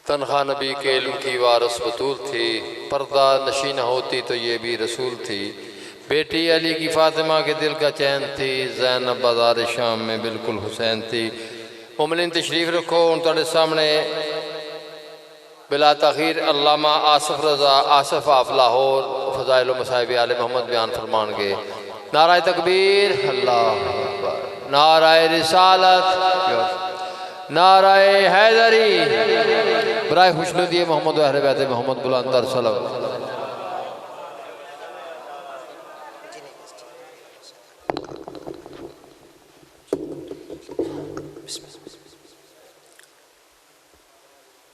तनख्वाह नबी के इल्म की वारस बतूल थी, पर्दा नशी न होती तो ये भी रसूल थी। बेटी अली की फ़ातिमा के दिल का चैन थी, ज़ैनब बाज़ार शाम में बिल्कुल हुसैन थी। मोमिनीन तशरीफ़ रखो, उन तुहाडे सामने बिला तख़ीर अल्लामा आसफ़ रज़ा आसफ़ ऑफ लाहौर फ़ज़ाइल व मसाइब आले मोहम्मद बयान फरमानगे। नाराए तकबीर, अल्लाहु अकबर, नाराए रिसालत, नाराए हैदरी, बराए खुशनुदी मोहम्मद व अहले बैत मोहम्मद बुलंद सल्लल्लाहु।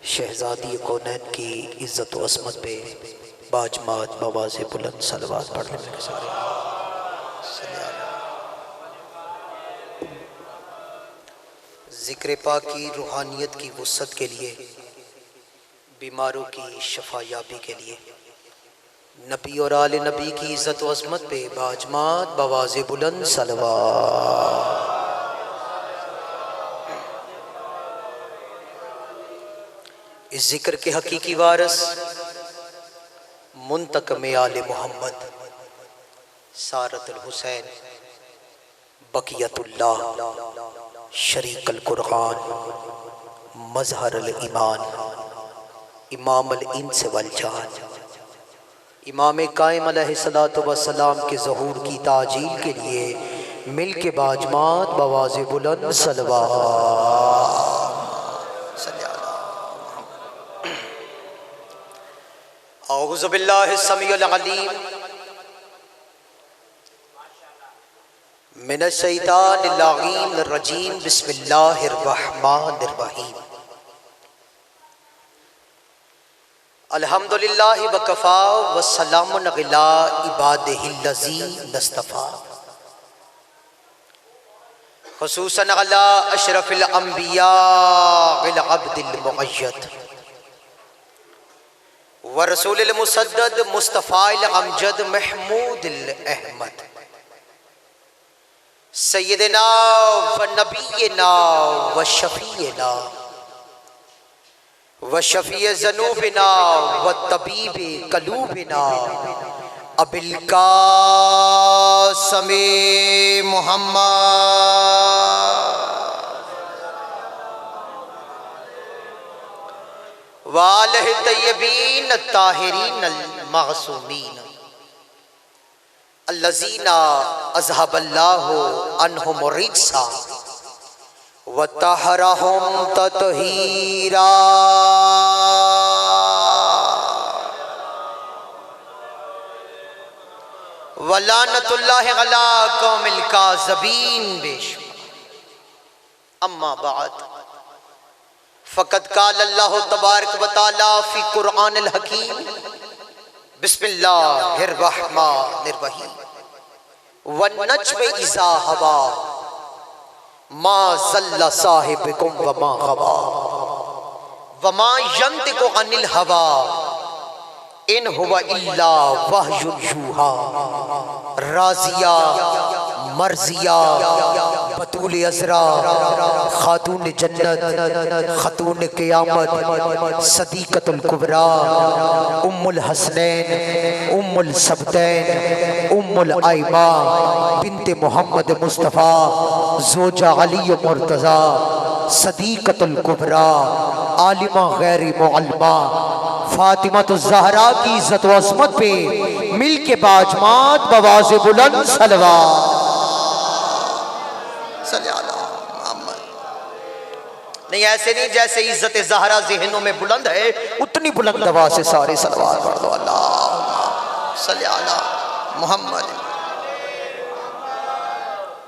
शहजादी कौनैन की इज़्ज़त व असमत पे बाजमात बवाज़े बुलंद सलवात पढ़ने में सारे ज़िक्र पाक की रूहानियत की वुसअत के लिए, बीमारों की शफा याबी के लिए, नबी और आले नबी की इज़्ज़त व असमत पे बाजमात बवाज़े बुलंद सलवात। इस जिक्र के हकीकी वारिस मुंतकम आले मोहम्मद सारतुल हुसैन बकियतुल्लाह शरीकल कुरआन मज़हरुल ईमान इमामुल इंस वल जान इमाम कायम अलैहिस्सलातु वस्सलाम के ज़हूर की ताजील के लिए मिल के बाजमात बवाज़े बुलंद सलवात। औज़ु बिल्लाहि समीउल अलीम मिनश शैतानिर रजीम बिस्मिल्लाहिर रहमानिर रहीम। अल्हम्दुलिल्लाहि व कफ़ा व सलामुन अला इबादिहिल्लज़ीन नस्तफ़ा खुसूसन अला अशरफिल अंबिया वल अब्दिल मुअय्यद व रसूलिल मुसद्दद मुस्तफ़ाइल अमजद महमूदिल अहमद सय्यदना व नबीना व शफ़ीना व शफ़ी ज़नूबिना व तबीब कलूबिना अबिल क़ासिम मुहम्मद वालह तय्यबीन ताहिरीन मासूमीन अल्लज़ीना अज़हबल्लाहु अन्हुम रिज्सा व तहरहुम तत्हीरा। वलानतुल्लाहि अला कौमिल काज़िबीन। अम्मा बाद फ़क़द क़ाल अल्लाहु तबारक व तआला फ़ी क़ुरआनिल हकीम बिस्मिल्लाहिर रहमानिर रहीम वन नज्मि इज़ा हवा मा ज़ल्ला साहिबुकुम व मा गवा व मा यंतिक़ु अनिल हवा इन हुवा इल्ला वह्युन यूहा। राज़िया मर्जिया बतूल अज़रा खातून जन्नत खातून क़यामत सदीक़तुल कुबरा उम्मुल हसनैन उम्मुल सबतैन उम्मुल आइमा बिन्ते मोहम्मद मुस्तफ़ा ज़ोजा अली मुर्तज़ा सदीक़तुल कुबरा आलिमा गैर मुअल्लिमा फ़ातिमातुज़ ज़हरा की इज़्ज़त व अज़मत पे मिल के बाजमात बवाज़े बुलंद सलवात। नहीं ऐसे नहीं, जैसे इज्जत ज़हरा ज़हनों में बुलंद है उतनी बुलंद दवा से सारे सलवात पढ़ दो। अल्लाहुम्मा सल्ली अला मुहम्मद।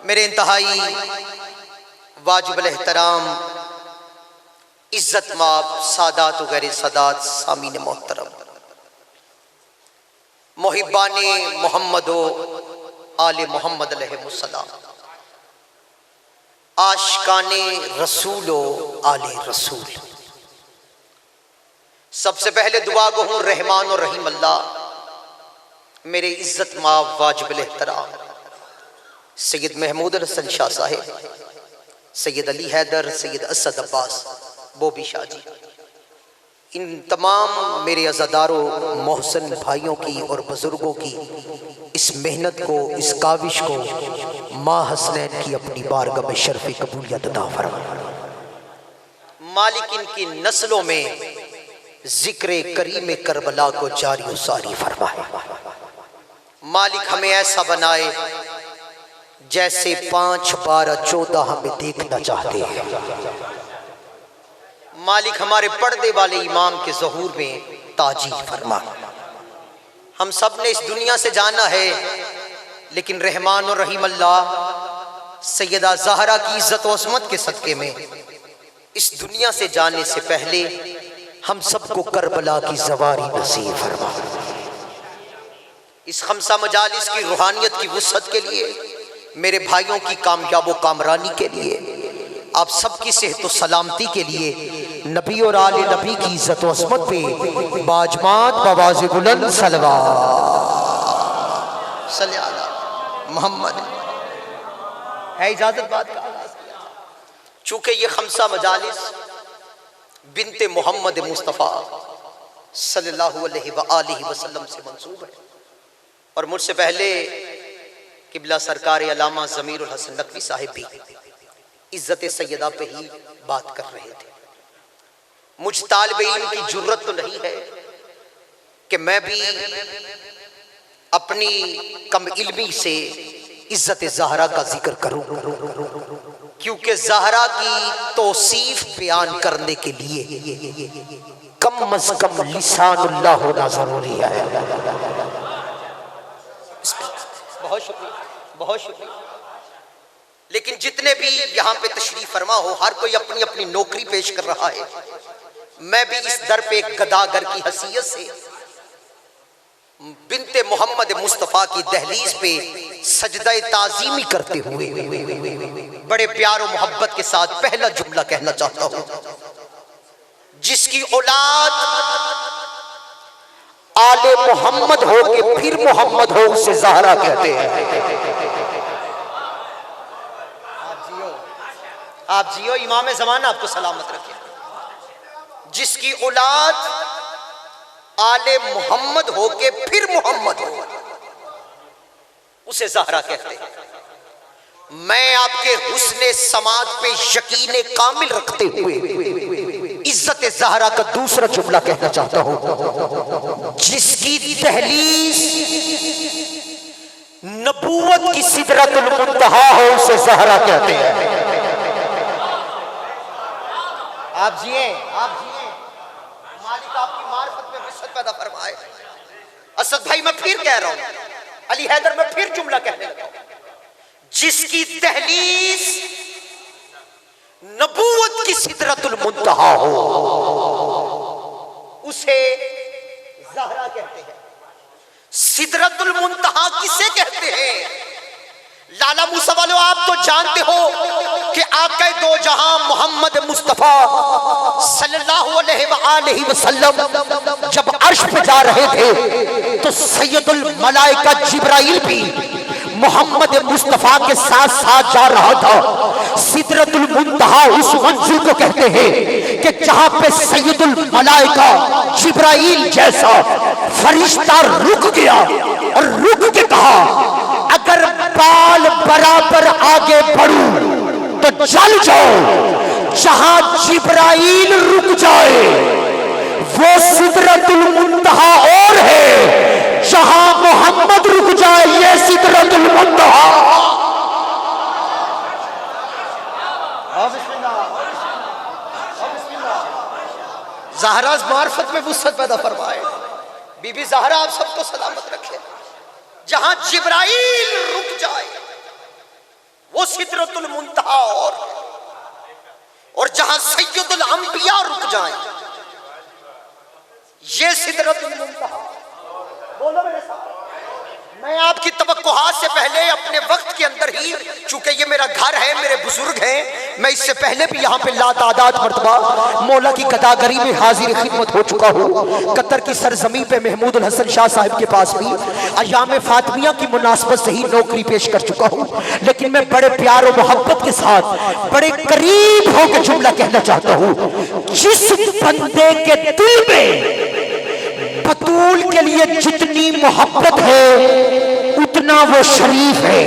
मेरे इंतहाई वाजिबुल एहतराम इज्जत माब सादात वगैरह सादात सामीन मोहतरम मोहिबाने मोहम्मदो आले मोहम्मद अलैहिस्सलाम आशिकाने रसूलो आले रसूल, सबसे पहले दुआ गो हूँ रहमान और रहीम अल्लाह मेरे इज्जत माब वाजिबुल एहतराम सैयद महमूद हसन शाह साहिब, सैयद अली हैदर, सैयद असद अब्बास बोबी शाह जी, इन तमाम मेरे अज़ादारों मोहसिन भाइयों की और बुज़ुर्गों की इस मेहनत को, इस काविश को माँ हसनैन की अपनी बारगाह में शर्फ़ कबूलियत अता फरमा। मालिक इनकी नस्लों में ज़िक्र करीम करबला को जारी और सारी फरमाए। मालिक हमें ऐसा बनाए जैसे 5, 12, 14 हमें देखना चाहते हैं। मालिक हमारे पर्दे वाले इमाम के ज़हूर में ताजी फरमा। हम सब ने इस दुनिया से जाना है, लेकिन रहमान और रहीम अल्लाह सैयदा ज़हरा की इज़्ज़त व अज़मत के सदक़े में इस दुनिया से जाने से पहले हम सबको करबला की ज़वारी नसीब फरमा। इस खमसा मजालिस की रूहानियत की वुसअत के लिए, मेरे भाइयों की कामयाब व कामरानी के लिए, आप सबकी सेहत व सलामती के लिए नबी और आले नबी की इज़्ज़त व अज़मत पे बाजमात बवाज़ बुलंद सलवात सल्ले अला मोहम्मद। है इजाज़त बात का? चूँकि ये खमसा मजालिस बिनते मोहम्मद मुस्तफ़ा सल्लल्लाहु अलैहि वसल्लम से मंसूब है, और मुझसे पहले किबला सरकार अल्लामा ज़मीरुल हसन नकवी साहिब भी इज़्ज़त सैयदा पे ही बात कर रहे थे। मुझ तालिब इल्म की जुर्रत तो नहीं है कि मैं भी अपनी कम इल्मी से इज़्ज़त ज़हरा का जिक्र करूं, क्योंकि ज़हरा की तौसीफ बयान करने के लिए कम अज़ कम लिसानुल्लाह होना ज़रूरी है। बहुत शुक्रिया, बहुत शुक्रिया। लेकिन जितने भी यहाँ पे तशरीफ फरमा हो, हर कोई अपनी अपनी नौकरी पेश कर रहा है। मैं भी इस दर पे एक गदागर की हैसियत से बिनते मोहम्मद मुस्तफ़ा की दहलीज पे सजदा ताज़ीमी करते हुए बड़े प्यार और मोहब्बत के साथ पहला जुमला कहना चाहता हूँ। जिसकी औलाद आले मोहम्मद हो के फिर मोहम्मद हो, उसे ज़हरा कहते हैं। आप जियो, इमाम ज़माना आपको सलामत रखे। जिसकी औलाद आले मोहम्मद हो के फिर मोहम्मद हो, उसे ज़हरा कहते हैं। मैं आपके हुस्ने समात पे यकीन कामिल रखते हुए इज़्ज़त ज़हरा का दूसरा जुमला कहना चाहता हूं। जिसकी दहलीज नबूवत की सिदरतुल मुंतहा हो, उसे ज़हरा कहते हैं। आप जिए, आप जिए, मालिक आपकी मार्फत में विसअत पैदा फरमाए। असद भाई मैं फिर कह रहा हूं, अली हैदर मैं फिर जुमला कहने लगा हूं। जिसकी दहलीज नबूवत की सिदरतुल मुंतहा हो, उसे ज़हरा कहते हैं। सिदरतुल मुंतहा किसे कहते हैं? लाला मूसा वालों, आप तो जानते हो कि आका दो जहां मोहम्मद मुस्तफ़ा सल्लल्लाहु अलैहि वसल्लम जब अर्श पे जा रहे थे तो सैयदुल मलाइका जिब्राइल भी मोहम्मद मुस्तफ़ा के साथ साथ जा रहा था। सिदरतुल मुंतहा उस मंजिल को कहते हैं कि जहां पे सैयदुल मलाइका जिब्राइल जैसा फरिश्ता रुक गया और रुक के कहा, अगर बाल बराबर आगे बढ़ूं तो चल जाओ। जहां जिब्राइल रुक जाए वो सिदरतुल मुंतहा और है, जहां मोहम्मद रुक जाए ये सिदरतुल मुंतहा। ज़हरा मार्फत में वुसअत पैदा फरमाए। बीबी ज़हरा आप सबको सलामत रखे। जहां जिब्राइल रुक जाए वो सिदरतुल मुंतहा और जहां सैयदुल अंबिया रुक जाए ये सिदरतुल मुंतहा। बोलो मेरे साथ, मैं आपकी तवक्कुहात से पहले अपने वक्त के अंदर ही, चूंकि ये मेरा घर है, मेरे बुजुर्ग हैं, मैं इससे पहले भी यहाँ पे लातादाद मरतबा मौला की कदागरी में हाजिर खिदमत हो चुका हूँ। कतर की सरजमी पे महमूद उल हसन शाह साहब के पास भी अयाम फातिमिया की मुनासबत से ही नौकरी पेश कर चुका हूँ। लेकिन मैं बड़े प्यार और मोहब्बत के साथ बड़े करीब होकर जुमला कहना चाहता हूँ। जिस बंदे के दिल में बतूल के लिए जितनी मोहब्बत है उतना वो शरीफ है।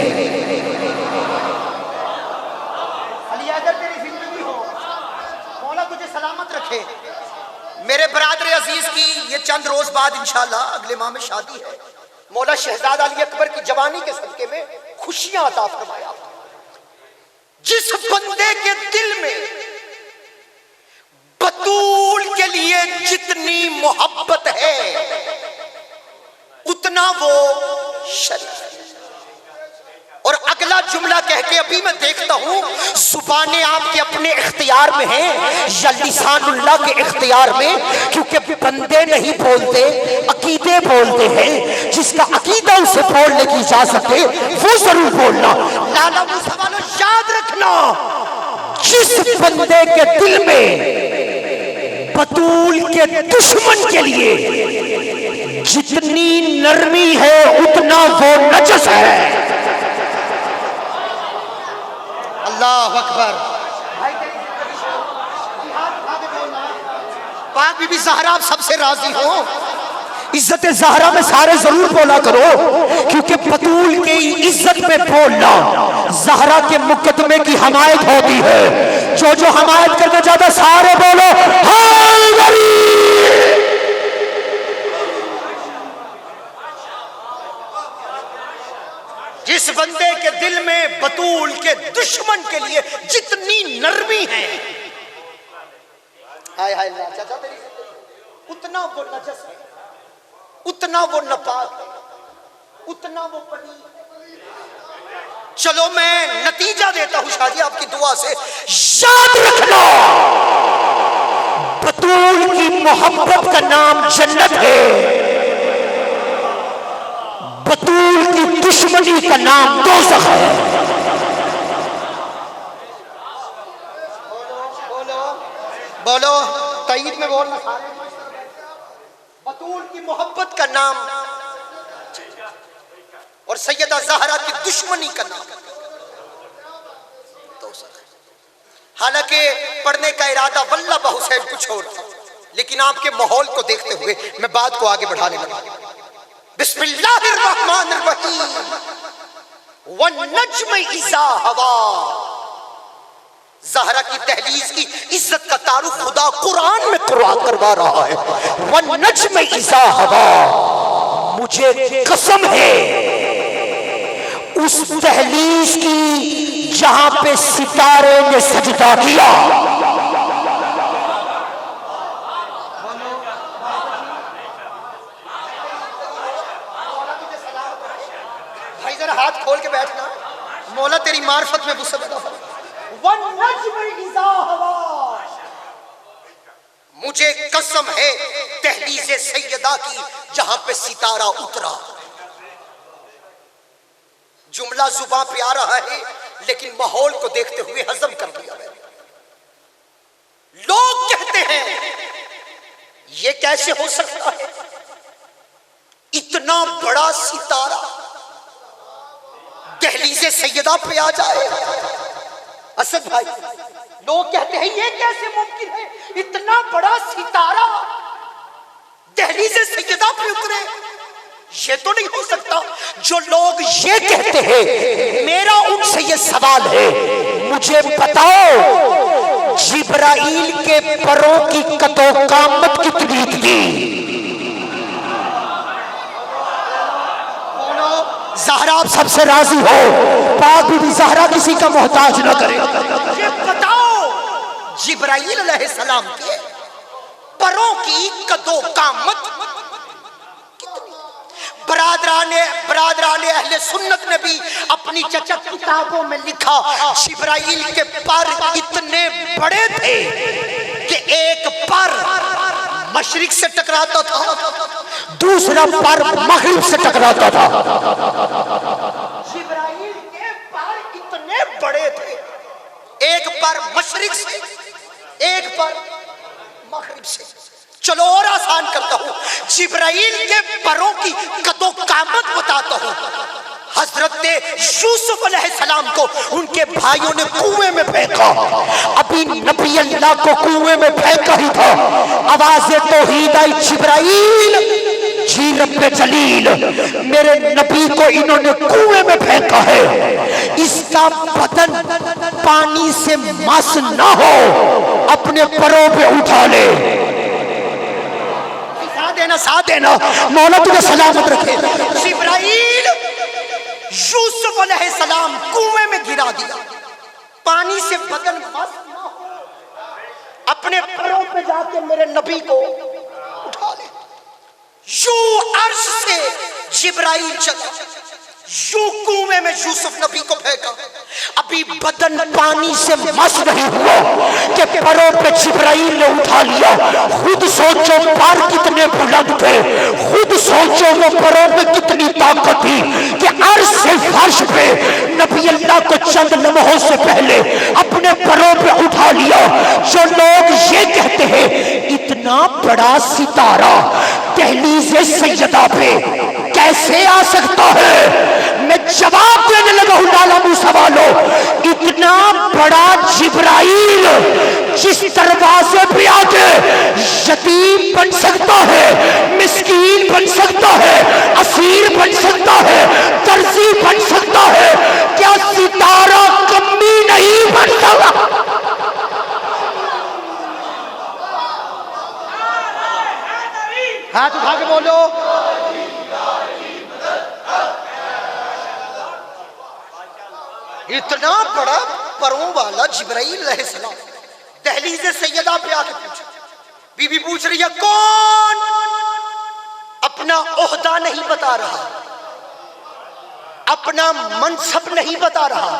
अगर तेरी जिंदगी हो, मौला तुझे सलामत रखे। मेरे बरादर अजीज की ये चंद रोज बाद इंशाअल्लाह अगले माह में शादी है। मौला शहजादा अली अकबर की जवानी के सदके में खुशियां अता फरमाया। जिस बंदे के दिल में बतूल के लिए जितनी मोहब्बत है उतना वो शरीफ है। और अगला जुमला कह के अभी मैं देखता हूं जुबानें आपके अपने इख्तियार में हैं या लिसानुल्लाह के इख्तियार में, क्योंकि बंदे नहीं बोलते, अकीदे बोलते हैं। जिसका अकीदा उसे बोलने की इजाजत है वो जरूर बोलना। लाला मूसा वालों याद रखना, जिस बंदे के दिल में बतूल के दुश्मन के लिए जितनी नरमी है उतना वो नजस है। अल्लाह अकबर। पाक बीबी ज़हरा आप सबसे राजी हो। इज्जत ज़हरा में सारे जरूर बोला करो, क्योंकि बतूल की इज्जत में बोलना ज़हरा के मुकदमे की हमायत होती है। जो जो हमायत करना चाहता सारे बोलो हैदरी। जिस बंदे के दिल में बतूल के दुश्मन के लिए जितनी नरमी है, हाय हाय चाचा तेरी उतना वो नजस है, उतना वो नपाक है, उतना वो पनी। चलो मैं नतीजा देता हूं शादी आपकी दुआ से। याद रखना, बतूल की मोहब्बत का नाम जन्नत है, बतूल की दुश्मनी का नाम दोज़ख है। बोलो तईद में बोलना सारे। बतूल की मोहब्बत का नाम और सैयदा ज़हरा की दुश्मनी का नाम दोज़ख है। हालांकि पढ़ने का इरादा वल्लभ हुसैन कुछ और था, लेकिन आपके माहौल को देखते हुए मैं बात को आगे बढ़ाने लगा। बिस्मिल्लाहिर्रहमानिर्रहीम। वन्नज्म इज़ा हवा। ज़हरा की दहलीज की इज्जत का तारुफ खुदा कुरान में कुरान करवा रहा है। वन्नज्म इज़ा हवा, मुझे कसम है उस दहलीज की जहां पे सितारे ने सजदा किया। भाई जरा हाथ खोल के बैठना, मौला तेरी मार्फत में वुसअत अता फरमा। मुझे कसम है दहलीज़े सैयदा की जहां पे सितारा उतरा। जुमला जुबान पे आ रहा है लेकिन माहौल को देखते हुए हजम कर लिया मैंने। लोग कहते हैं ये कैसे हो सकता है, इतना बड़ा सितारा दहलीज़े सैयदा पे आ जाए। असद भाई, लोग कहते हैं ये कैसे मुमकिन है, इतना बड़ा सितारा दहलीज़े सैयदा पे उतरे, ये तो नहीं हो सकता। जो लोग ये कहते हैं मेरा उनसे ये सवाल है, मुझे बताओ जिब्राइल के परों की कतो कामत कितनी थी? ज़हरा आप सबसे राजी हो, पाक बीबी ज़हरा किसी का मोहताज न करे। ये बताओ जिब्राइल अलैहिस्सलाम के परों की कदो कामत कितनी? बरादराने अहले सुन्नत ने भी अपनी चचक किताबों में लिखा जिब्राइल के पर इतने बड़े थे कि एक पर मशरिक से टकराता था, दूसरा पर मगरिब से टकराता था। जिब्राइल के पर इतने बड़े थे, एक पर मशरिक से, एक पर मगरिब से। चलो और आसान करता हूं, जिब्राइल के परों की कदो कामत बताता हूं। हजरत यूसुफ अलैहिस्सलाम को उनके भाइयों ने कुएं में फेंका। अभी नबी अल्लाह को कुएं में फेंका ही था, आवाज़े तौहीद आई, जिब्राइल जी रब्बे जलील, मेरे नबी को इन्होंने कुएं में फेंका है, इसका बदन पानी से मस ना हो, अपने परों पे उठा ले। साथ देना, मौला तुझे सलामत रखे। जिब्राइल यूसुफ अलैहिस्सलाम कुएं में गिरा दिया, पानी से बदन मस ना हो, अपने पैरों पे जाके मेरे नबी को उठा ले। यूं अर्श से जिब्राइल चला, यूं कुएं में यूसुफ नबी को फेंका। अभी बदन पानी से मस नहीं हुआ कि पैरों पे जिब्राइल ने उठा लिया। खुद सोचो पर कितने बुलंद थे, खुद सोचो वो पैरों में कितनी ताकत थी कि अर्श से फर्श पे नबी अल्लाह को चंद लम्हों से पहले अपने पैरों पे उठा लिया। जो लोग ये कहते हैं इतना बड़ा सितारा दहलीज़े सैयदा पे कैसे आ सकता है, मैं जवाब देने लगा हूं लाला मूसा वालों, इतना बड़ा जिब्राइल जिस दरवाजे पे आके यतीम बन सकता है, मिस्कीन बन सकता है, असीर बन सकता है, दर्जी बन सकता है, क्या सितारा कमी नहीं बन सकता? हाथ उठा के बोलो, इतना बड़ा परों वाला जिब्राइल अलैहिस्सलाम दहलीज़े सैयदा पे आके पूछा। बीबी पूछ रही है कौन अपना ओहदा नहीं बता रहा, अपना मनसब नहीं बता रहा,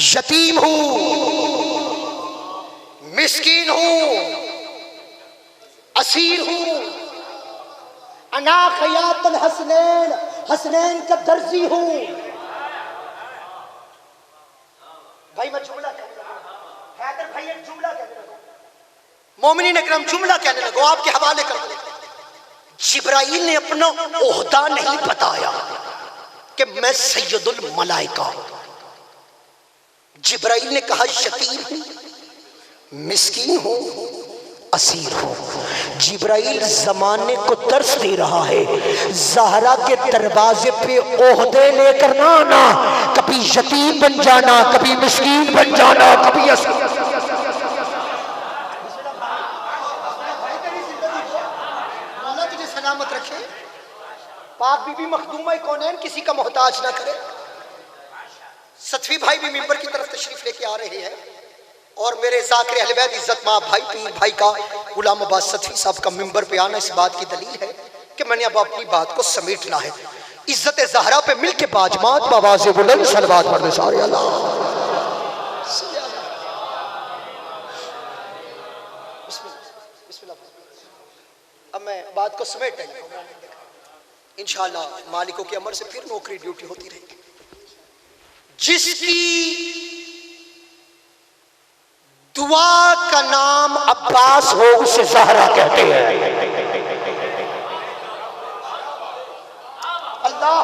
यतीम हूं, मिस्कीन हूं, असीर हूं, अना खयातुल हसनैन, हसनैन का दर्जी हूं। भाई मैं जुमला कहने लगा, हैदर भाई एक जुमला कहने लगा, मोमिनीन अकरम जुमला कहने लगो, आपके हवाले कर दो। जिब्राइल ने अपना ओहदा नहीं बताया कि मैं सैयदुल मलाइका। जिब्राइल ने कहा यतीम हूं, मिस्कीन हूं, असीर हूं। जिब्राइल जमाने को दर्श दे रहा है, ज़हरा के दरवाजे पे ओहदे लेकर ना आना, कभी यतीम बन जाना, कभी मिस्कीन बन जाना, कभी तुझे सलामत रखे। पाक बीबी मखदूमा कौनैन किसी का मोहताज ना करे। सतवी भाई भी मिंबर की तरफ तशरीफ लेके आ रहे हैं और मेरे ज़ाकिर अहले बैत इज्जत मां भाई पीर भाई का गुलाम अब्बास सतवी साहब का मिंबर पे आना इस बात की दलील है कि मैंने अब अपनी बात को समेटना है। इज्जत ज़हरा पे मिल के बाजमात बावाज़े बुलंद सलवात पढ़ने सारे अल्लाह। अब मैं बात को समेट इंशाअल्लाह मालिकों के अमर से फिर नौकरी ड्यूटी होती रहेगी। जिसकी दुआ का नाम अब्बास हो उसे ज़हरा कहते हैं। अल्लाह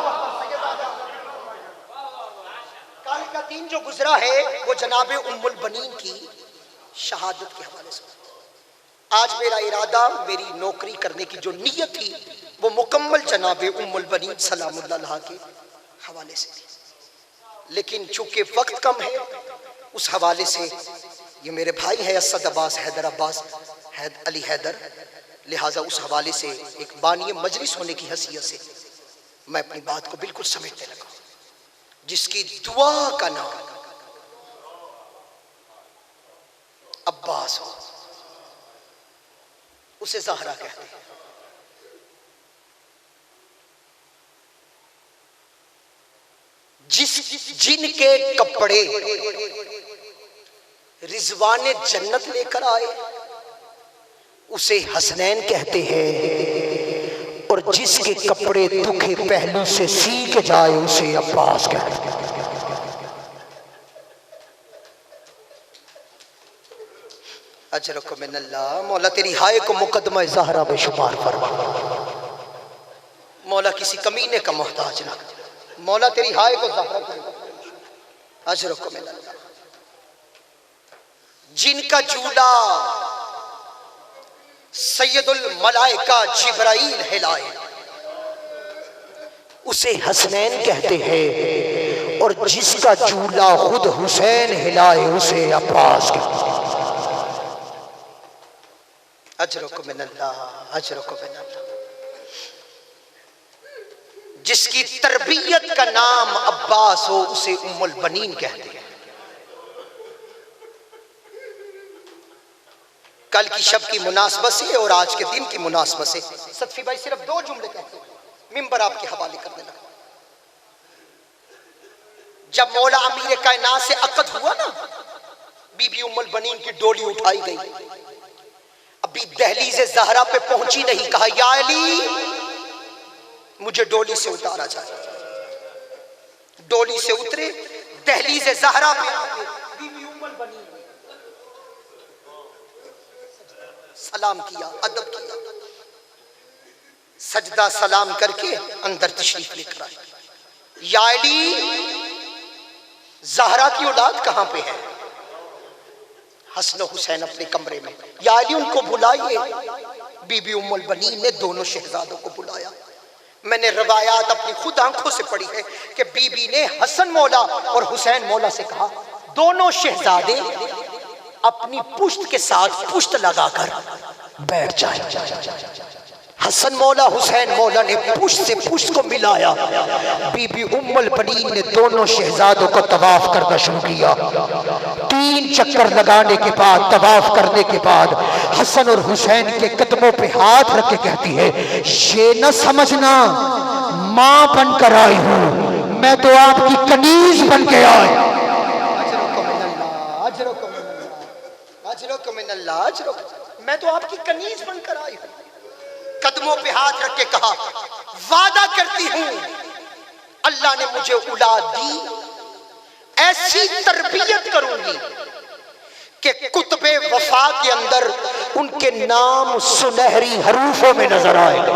कल का दिन जो गुजरा है वो जनाबे उम्मुल बनीन की शहादत के हवाले से। आज मेरा इरादा मेरी नौकरी करने की जो नीयत थी वो मुकम्मल जनाबे उम्मुल बनीन सलामुल्लाह अलैहा के हवाले से थी, लेकिन चूंकि वक्त कम है उस हवाले से ये मेरे भाई है असद अब्बास हैदर अब्बास अली हैदर, लिहाजा उस हवाले से एक बानी मजलिस होने की हैसियत से मैं अपनी बात को बिल्कुल समेटने लगा। जिसकी दुआ का नाम अब्बास हो उसे ज़हरा कहते हैं। जिनके कपड़े रिजवाने जन्नत लेकर आए उसे हसनैन कहते हैं, और जिसके कपड़े दुखे पहलू से सीख जाए उसे अब्बास कहते हैं। अजरको मिनल्लाह, मौला तेरी हाय को मुकदमा ज़हरा में शुमार फरमा। मौला किसी कमीने का मोहताज ना, मौला तेरी हाय को ज़हरा को अजरको मिनल्लाह। जिनका जूला सैयदुल मलाइका जिब्राइल हिलाए उसे हसनैन कहते हैं, और जिसका जूला खुद हुसैन हिलाए उसे अब्बास कहते हैं। अजरको मिनल्लाह, अजरको मिनल्लाह। जिसकी तरबियत का नाम अब्बास हो उसे उम्मुल बनीन कहते हैं। कल की शब की मुनासबत से और आज के दिन की मुनासबत से सतफी भाई सिर्फ 2 जुमले कहते हैं, मिंबर आपके हवाले कर देना। जब मौला अमीर कायनात से अक़द हुआ ना, बीबी उम्मुल बनीन की डोली उठाई गई, अभी दहलीज़े ज़हरा पे पहुंची नहीं, कहा या अली मुझे डोली से उतारा जाए। डोली से उतरे, दहलीज़े ज़हरा पे आके बीबी उम्मुल बनीन सलाम किया, अदब किया, सजदा सलाम करके अंदर तशरीफ लेकर आए। या अली ज़हरा की औलाद कहां पे है? हसन हुसैन अपने कमरे में। या अली उनको बुलाइए। बीबी उम्मुल बनीन ने दोनों शहजादों को बुलाया। मैंने रवायात अपनी खुद आंखों से पढ़ी है कि बीबी ने हसन मौला और हुसैन मौला से कहा, दोनों शहजादे अपनी पुश्त के साथ पुश्त लगाकर बैठ जाए। हसन मौला हुसैन मौला ने पुश्त से पुश्त को मिलाया। बीबी उम्मुल बनीन ने दोनों शहजादों को तवाफ करना शुरू किया। 3 चक्कर लगाने के बाद, तवाफ करने के बाद हसन और हुसैन के कदमों पे हाथ रख के कहती है, ये न समझना मां बनकर आई हूं, मैं तो आपकी कनीज बन के आई। मैं तो आपकी कनीज बनकर आई हूं। कदमों पे हाथ रख के कहा, वादा करती हूं अल्लाह ने मुझे औलाद दी, ऐसी तरबियत करूंगी कि कुतबे वफा के अंदर उनके नाम सुनहरी हरूफों में नजर आएगा।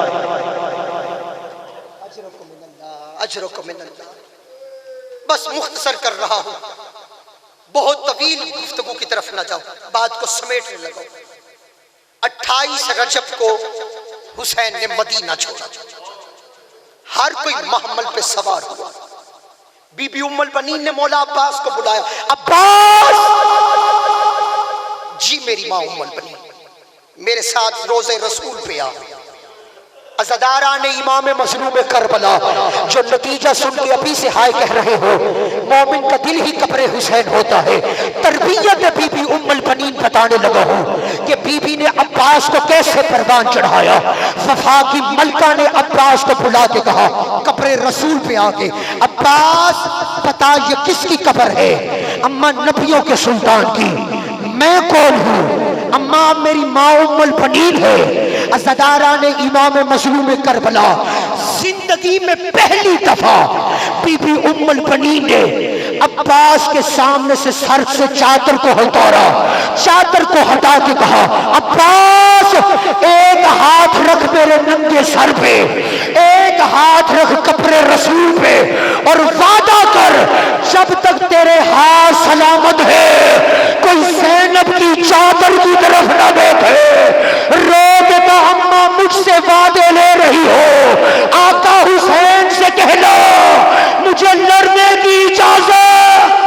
अजरको मिनल्लाह। बस मुख्तसर कर रहा हूं, बहुत तवील गुफ्तगू की तरफ ना जाओ, बात को समेटने लगो। 28 रजब को हुसैन ने मदीना छोड़ा। हर कोई महमल पे सवार हुआ। बीबी उम्मुल बनीन ने मौला अब्बास को बुलाया। अब्बास! जी मेरी मां उम्मुल बनीन, मेरे साथ रोज़े रसूल पे आ। अज़दारा ने इमाम मज़लूम करबला, जो नतीजा सुन के अभी से हाय कह रहे हो, मोमिन का दिल ही कब्र हुसैन होता है। तरबियत बीबी उम्मुल बनीन बताने लगा हूँ कि बीबी ने अब्बास को कैसे परवान चढ़ाया। वफा की मलका ने अब्बास को बुला के कहा कब्र रसूल पे आके, अब्बास बता ये किसकी कब्र है? अम्मा नबियों के सुल्तान की। मैं कौन हूँ? अम्मा मेरी माँ उम्मुल बनीन है। अज़दारा ने इमाम मज़लूम करबला, जिंदगी में पहली दफा बीबी उम्मुल बनीन ने अब्बास के सामने से सर से चादर को हटाया, चादर को हटा के कहा, अब्बास एक हाथ रख मेरे नंगे सर पे, एक हाथ रख कब्र रसूल पे, और वादा कर जब तक तेरे हाथ सलामत है कोई ज़ैनब की चादर की तरफ न देखे। रो देता अम्मा मुझसे वादे ले रही हो, आका हुसैन से कहना मुझे लड़ने की इजाजत।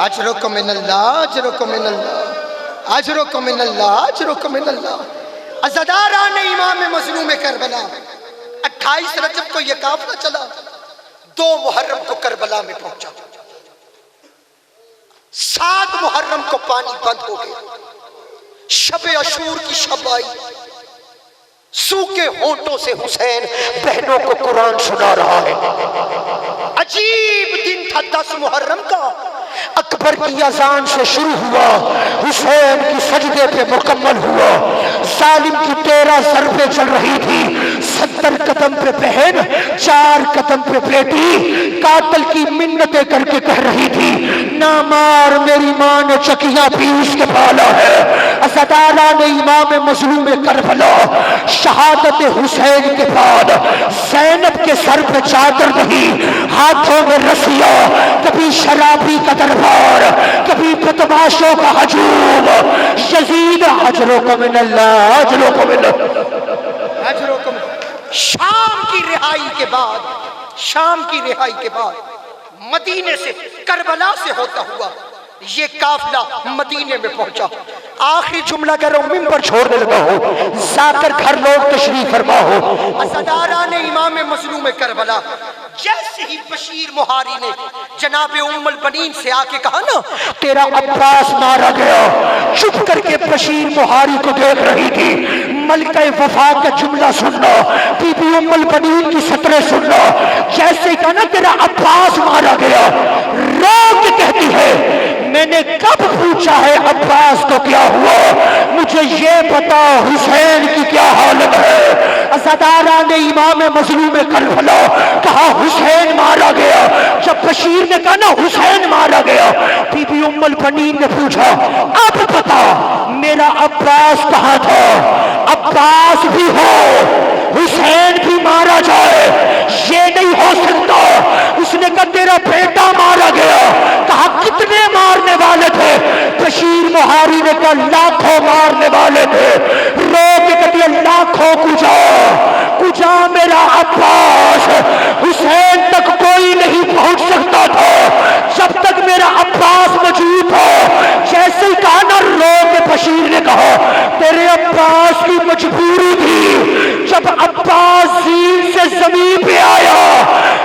अजरुक मिनल्लाह, अजरुक मिनल्लाह, अजरुक मिनल्लाह, अजरुक मिनल्लाह। अज़दारा ने इमाम मज़लूम करबला, 28 रजब को यह काफिला चला, 2 मुहर्रम को करबला में पहुंचा। 7 मुहर्रम को पानी बंद हो गया। शबे अशूर की शब आई। सूखे होंठों से हुसैन बहनों को कुरान सुना रहा है। अजीब दिन था 10 मुहर्रम का। अकबर की अजान से शुरू हुआ, हुसैन की सजदे पे मुकम्मल हुआ। सालिम की 13 ज़रबें चल रही थी, 70 कदम पे बहन, 4 कदम पे बेटी कातल की मिन्नतें करके कह रही थी, ना मार मेरी माँ ने चकिया पीस के पाला है। असदारा ने इमाम मजलूम करबला शहादत हुसैन के बाद ज़ैनब के सर पे चादर नहीं, हाथों में रस्सियां, कभी शराबी का दरबार, कभी बदमाशों का हजूम। यजीद अजरों को मिनल्लाह, अजरों को मिनल्लाह, अजरों को मिनल्लाह। शाम की रिहाई के बाद, शाम की रिहाई के बाद मदीने से, करबला से होता हुआ ये काफिला मदीने में पहुंचा। आखिरी जुमला कह रहा हूं, मिंबर छोड़ने लगा हो, जाकर घर लौट तशरीफ फरमा हो। असदारा ने इमाम मजलूम करबला, जैसे ही बशीर मुहारी ने जनाबे उम्मुल बनीन से आके कहा ना तेरा अब्बास मारा गया, चुप करके बशीर मुहारी को देख रही थी। मलका वफा का जुमला सुनना, बीबी उम्मुल बनीन की सतरें सुनना। जैसे ही कहा ना तेरा अब्बास मारा गया, रो के कहती है मैंने कब पूछा है अब्बास को क्या हुआ, मुझे ये पता हुसैन की क्या हालत है। असदारा ने इमाम मजलूम करबला कहा हुसैन मारा गया। जब बशीर ने कहा ना हुसैन मारा गया, बीबी उम्मुल बनीन ने पूछा अब बता मेरा अब्बास कहाँ था। अब्बास भी हो, हुसैन भी मारा जाए, ये नहीं हो सकता। उसने कहा तेरा बेटा मारा गया। कहा कितने मारने वाले थे। बशीर मुहारी ने कहा लाखों मारने वाले थे। रो के कहती लाखों कुजा, कुजा मेरा अब्बास। हुसैन तक कोई नहीं पहुंच सकता था जब तक मेरा अब्बास मौजूद था। जैसे ही कहा ना, रो के बशीर ने कहा तेरे अब्बास की मजबूरी थी। जब अब्बास जीन से जमीन पे आया,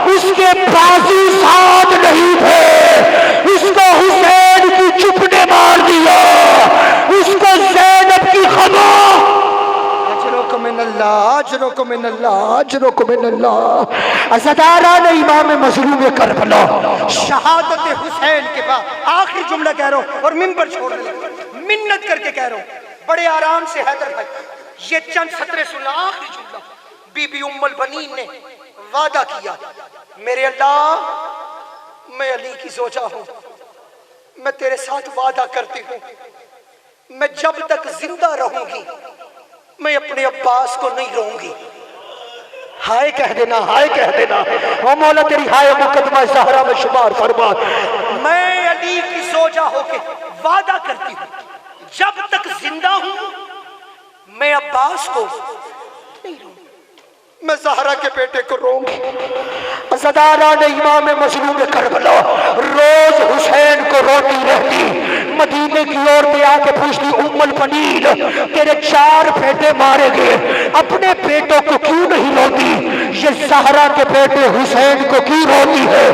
उसके बाजू साथ नहीं थे, उसको हुसैन की चुप ने मार दिया, उसको ज़ैनब की खबर। अजरों को मिनल्लाह, अजरों को मिनल्लाह, अजरों को मिनल्लाह। असदारा ने इमाम मजलूम करबला शहादत हुसैन के बाद आखिरी जुमला कह रहा हूं और मिंबर छोड़ने लगा, मिन्नत करके कह रहा हूं बड़े आराम से। हैदर भाई ये चंद सतरे सुना, आखिरी जुमला। बीबी उम्मुल बनीन ने वादा किया, मेरे अल्लाह मैं अली की जोजा हूं, मैं तेरे साथ वादा करती हूं, मैं जब तक जिंदा रहूंगी मैं अपने अब्बास को नहीं रोऊंगी। हाय कह देना, हाय कह देना। ओ मौला तेरी हाय मुकदमा ज़हरा में शुमार फरमा। मैं अली की जोजा होके वादा करती हूं, जब तक जिंदा हूं मैं अब्बास को नहीं रोऊंगी, मैं ज़हरा के बेटे को रोऊंगी। असदारा ने इमाम मजलूम करबला रोज हुसैन को रोती रहती। मदीने की ओर पे आके पूछती उम्मुल बनीन तेरे 4 बेटे मारे गए, अपने बेटों को क्यों नहीं रोती। ये ज़हरा के बेटे हुसैन को क्यों रोती है।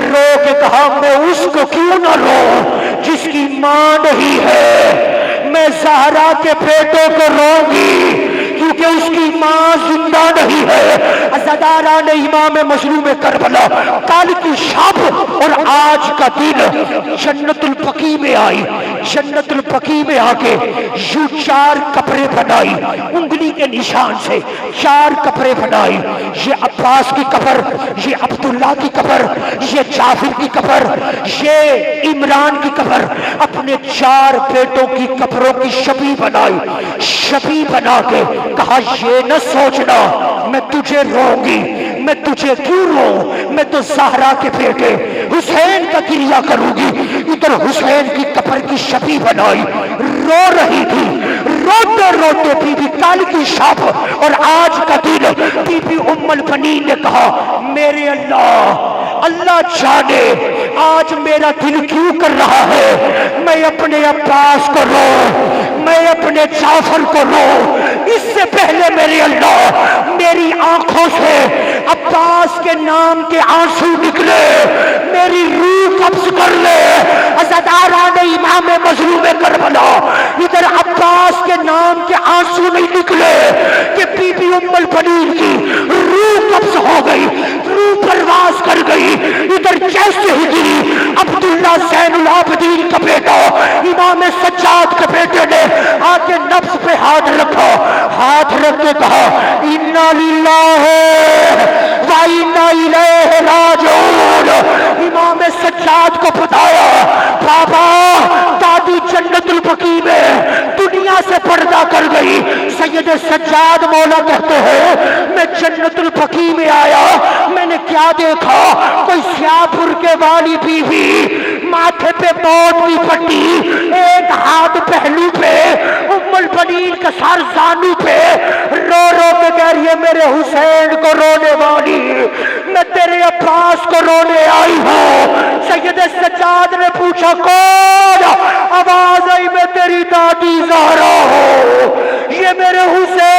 रो के कहा मैं उसको क्यों ना रो जिसकी मां नहीं है। मैं ज़हरा के बेटों को रोऊंगी क्योंकि उसकी मां जिंदा नहीं है। असदारा ने इमाम मजलूम करबला कल की शब और आज का दिन जन्नतुल बकी में आई। जन्नतुल बकी में आके यूं 4 कपड़े बनाई, उंगली के निशान से 4 कपड़े बनाई। ये अब्बास की कब्र, ये अब्दुल्ला की कब्र, ये जाफर की कब्र, ये इमरान की कब्र, अपने 4 बेटों की कब्रों की शबी बनाई। शबी बना के कहा ये न सोचना मैं तुझे रोऊंगी, मैं तुझे क्यों रो, मैं तो ज़हरा के बेटे हुसैन का क्रिया करूंगी। इधर हुसैन की कब्र की शबी बनाई, रो रही थी। रोते रोते बीबी कल की शब और आज का दिन बीबी उम्मुल बनीन ने कहा मेरे अल्लाह, अल्लाह जाने आज मेरा दिल क्यों कर रहा है। मैं अपने अब्बास को रो, मैं अपने जाफर को रो। इससे पहले मेरे अल्लाह मेरी आंखों से अब्बास के नाम के आंसू निकले, मेरी रूह कब्ज कर ले। असदारा ने इमाम मजलूम करबला इधर अब्बास के नाम के आंसू नहीं निकले कि बीबी उम्मुल बनीन की रूह कब्ज हो गई, रूह परवास कर गई। इधर जैसे ही गिरी अब्दुल्ला ज़ैनुल आबिदीन का बेटा इमाम सज्जाद के बेटे ने आके नफ्स पे हाथ रखा, हाथ रख के कहा इन्ना लिल्लाहि व इन्ना इलैहि राजिऊन। इमाम सज्जाद को बताया बाबा दादी जन्नतुल बकी में दुनिया से पर्दा कर गई। सैयद सज्जाद मौला कहते हैं मैं जन्नतुल बकी में आया, मैंने क्या देखा, कोई स्यापुर के वाली बीवी, माथे पे मौत की पट्टी, एक हाथ पहलू पे, उम्मुल बनीन का सर जानू पे, रो रो के कह रही है मेरे हुसैन को रोने वाली, मैं तेरे अब्बास को रोने आई हूँ। सैयद सज्जाद ने पूछा कौन? आवाज आई मैं तेरी दादी ज़हरा हूँ, ये मेरे हुसैन